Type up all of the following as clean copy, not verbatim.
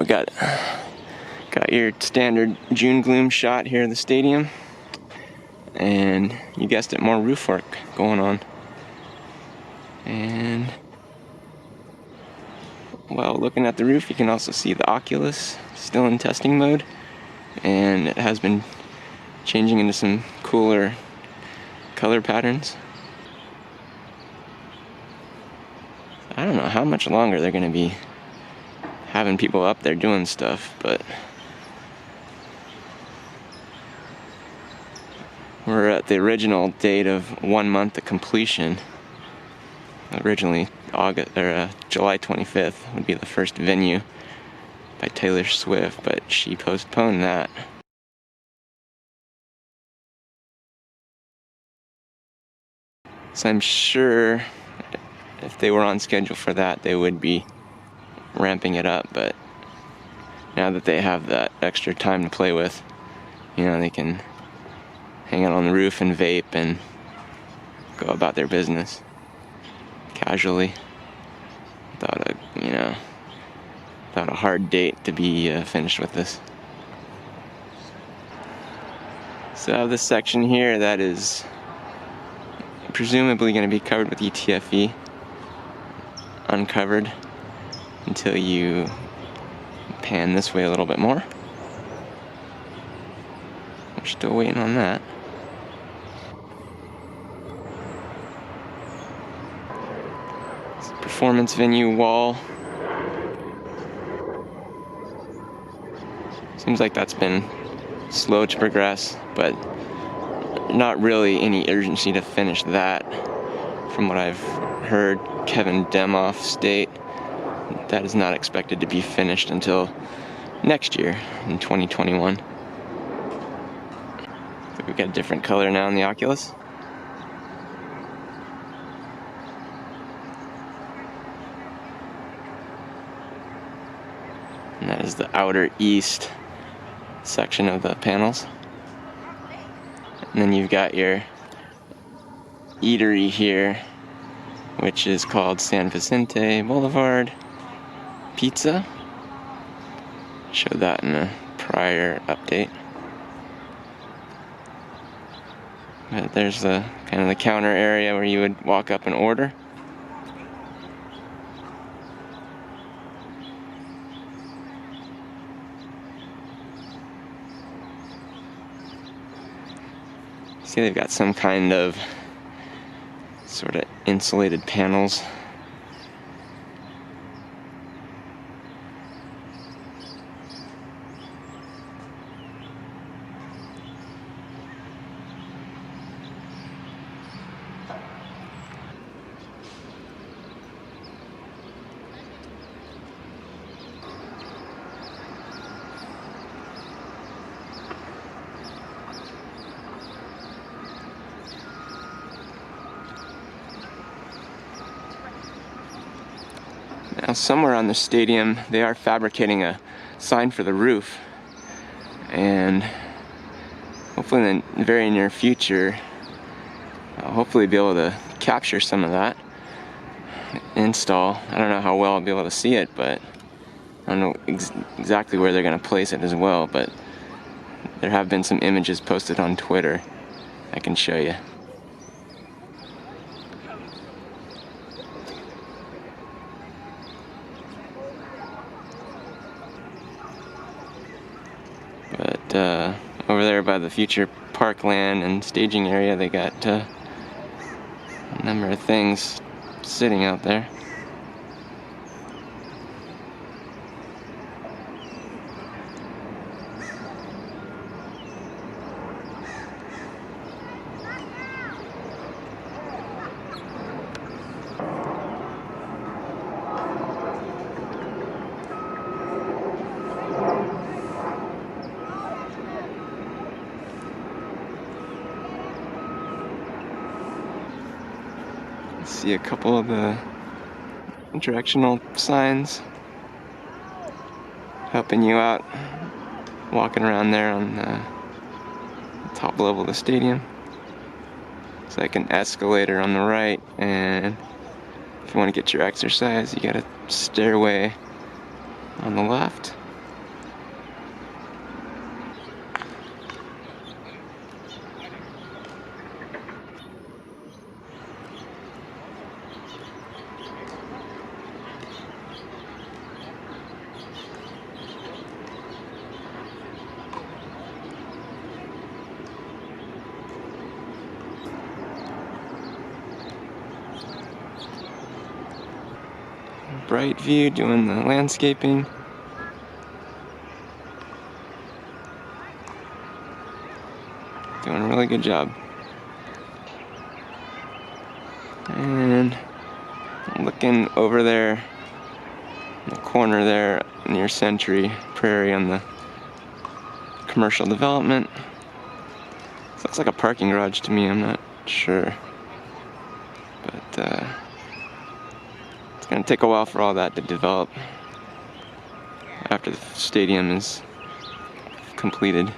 we got your standard June gloom shot here at the stadium, and you guessed it, more roof work going on. And while looking at the roof, you can also see the Oculus still in testing mode, and it has been changing into some cooler color patterns. I don't know how much longer they're going to be having people up there doing stuff, but we're at the original date of 1 month of completion. Originally July 25th would be the first venue by Taylor Swift, but she postponed that. So I'm sure if they were on schedule for that, they would be ramping it up, but now that they have that extra time to play with, you know, they can hang out on the roof and vape and go about their business casually without a hard date to be finished with this. So I have this section here that is presumably going to be covered with ETFE, uncovered until you pan this way a little bit more. We're still waiting on that. It's a performance venue wall. Seems like that's been slow to progress, but not really any urgency to finish that. From what I've heard Kevin Demoff state, that is not expected to be finished until next year, in 2021. So we've got a different color now in the Oculus. And that is the outer east section of the panels. And then you've got your eatery here, which is called San Vicente Boulevard Pizza. Showed that in a prior update. But there's the kind of the counter area where you would walk up and order. See, they've got some kind of sort of insulated panels. Now, somewhere on the stadium, they are fabricating a sign for the roof, and hopefully in the very near future, I'll hopefully be able to capture some of that install. I don't know how well I'll be able to see it, but I don't know exactly where they're going to place it as well, but there have been some images posted on Twitter I can show you. But over there by the future parkland and staging area, they got a number of things sitting out there. See a couple of the directional signs helping you out walking around there on the top level of the stadium. It's like an escalator on the right, and if you want to get your exercise, you got a stairway on the left. Bright View doing the landscaping. Doing a really good job. And looking over there in the corner there near Century Prairie on the commercial development. This looks like a parking garage to me, I'm not sure. But it's gonna take a while for all that to develop after the stadium is completed.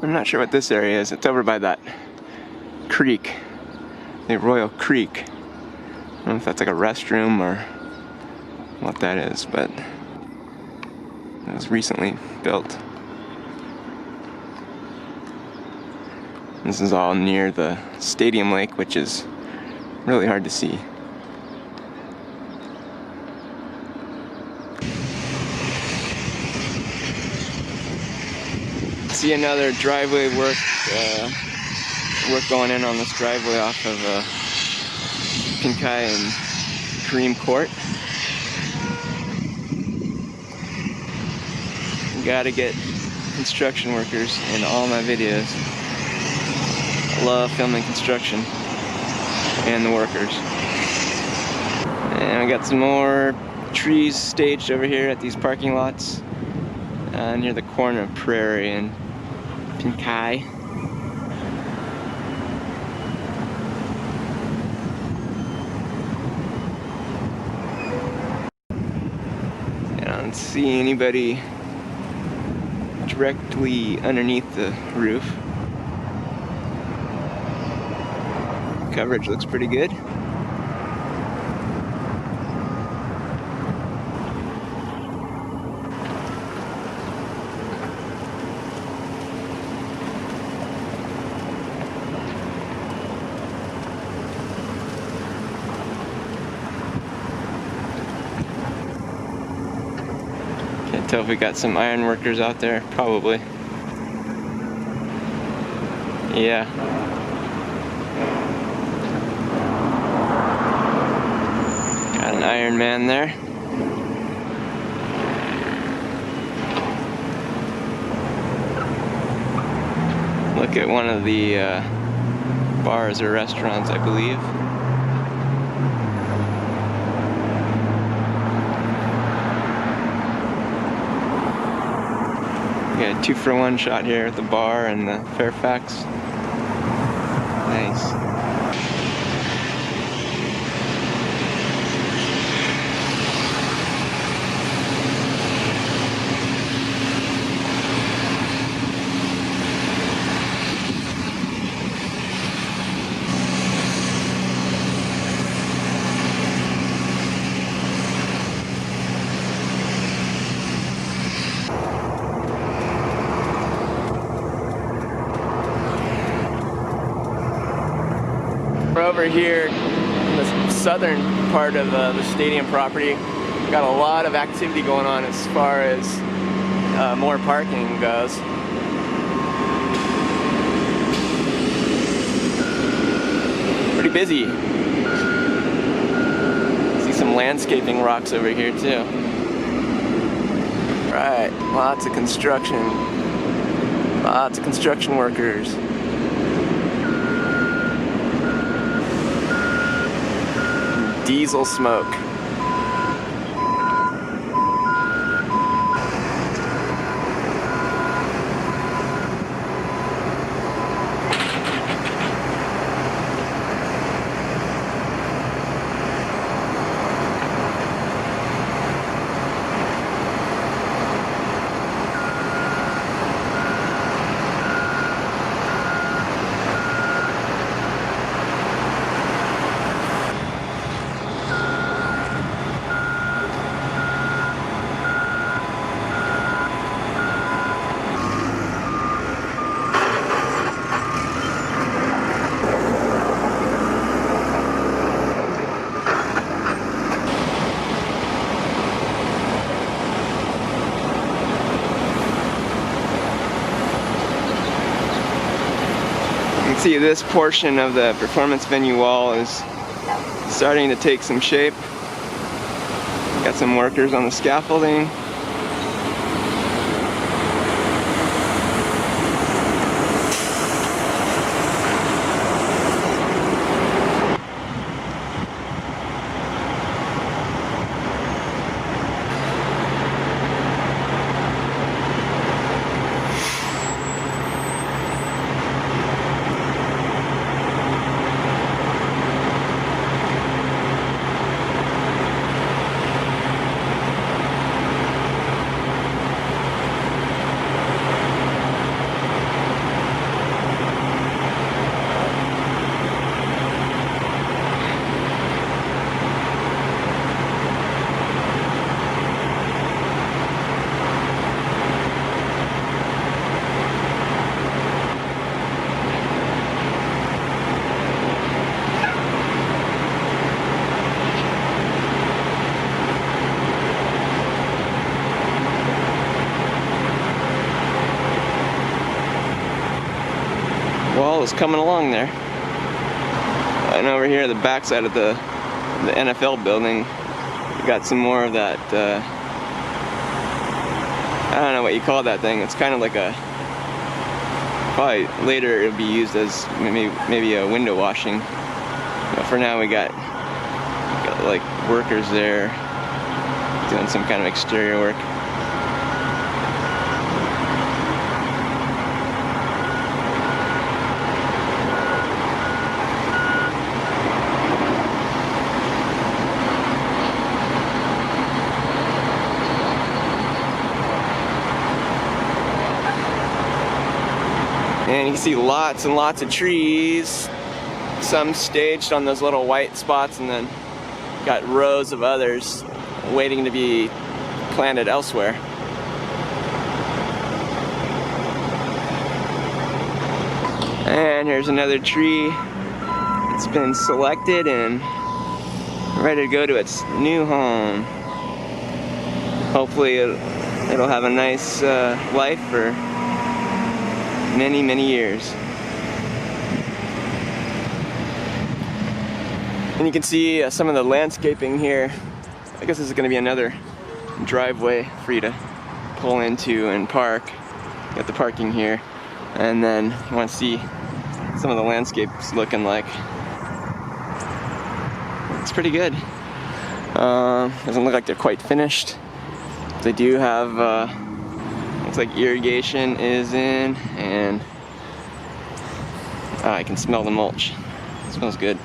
I'm not sure what this area is. It's over by that creek, the Royal Creek. I don't know if that's like a restroom or what that is, but it was recently built. This is all near the stadium lake, which is really hard to see. See another driveway work going in on this driveway off of Pinkai and Kareem Court. Gotta get construction workers in all my videos. I love filming construction and the workers. And I got some more trees staged over here at these parking lots near the corner of Prairie and Pinkai. I don't see anybody directly underneath the roof. Coverage looks pretty good. Can't tell if we got some iron workers out there, probably. Yeah. Got an Iron Man there. Look at one of the bars or restaurants, I believe. We got a 2-for-1 shot here at the bar and the Fairfax. Nice. We're over here in the southern part of the stadium property. We've got a lot of activity going on as far as more parking goes. Pretty busy. See some landscaping rocks over here too. Right, lots of construction. Lots of construction workers. Diesel smoke. See, this portion of the performance venue wall is starting to take some shape. Got some workers on the scaffolding. Wall is coming along there. And over here, the backside of the NFL building, we got some more of that. I don't know what you call that thing. It's kind of like a. Probably later it'll be used as maybe a window washing. But for now, we got like workers there doing some kind of exterior work. And you can see lots and lots of trees, some staged on those little white spots, and then got rows of others waiting to be planted elsewhere. And here's another tree. It's been selected and ready to go to its new home. Hopefully it'll have a nice life for many, many years. And you can see some of the landscaping here. I guess this is going to be another driveway for you to pull into and park. Got the parking here. And then you want to see some of the landscapes looking like. It's pretty good. Doesn't look like they're quite finished. They do have looks like irrigation is in, and I can smell the mulch. It smells good.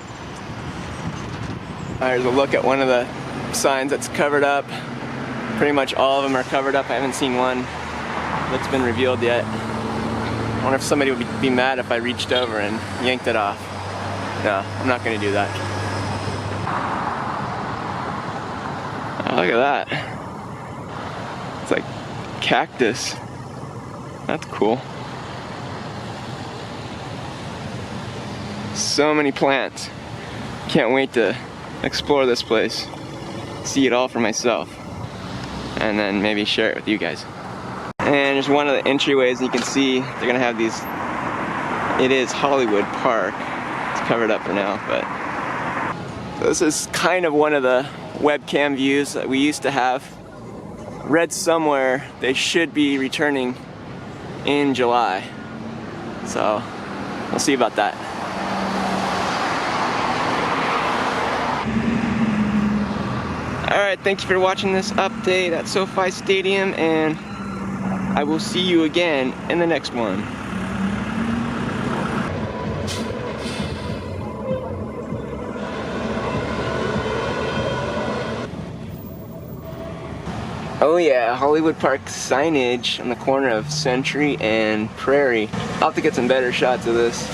There's a look at one of the signs that's covered up. Pretty much all of them are covered up. I haven't seen one that's been revealed yet. I wonder if somebody would be mad if I reached over and yanked it off. No, I'm not going to do that. Oh, look at that. It's like cactus. That's cool. So many plants. Can't wait to explore this place. See it all for myself. And then maybe share it with you guys. And there's one of the entryways, and you can see they're gonna have these. It is Hollywood Park. It's covered up for now, but. So this is kind of one of the webcam views that we used to have. Read somewhere they should be returning in July. So we'll see about that. Alright, thank you for watching this update at SoFi Stadium, and I will see you again in the next one. Oh yeah, Hollywood Park signage on the corner of Century and Prairie. I'll have to get some better shots of this.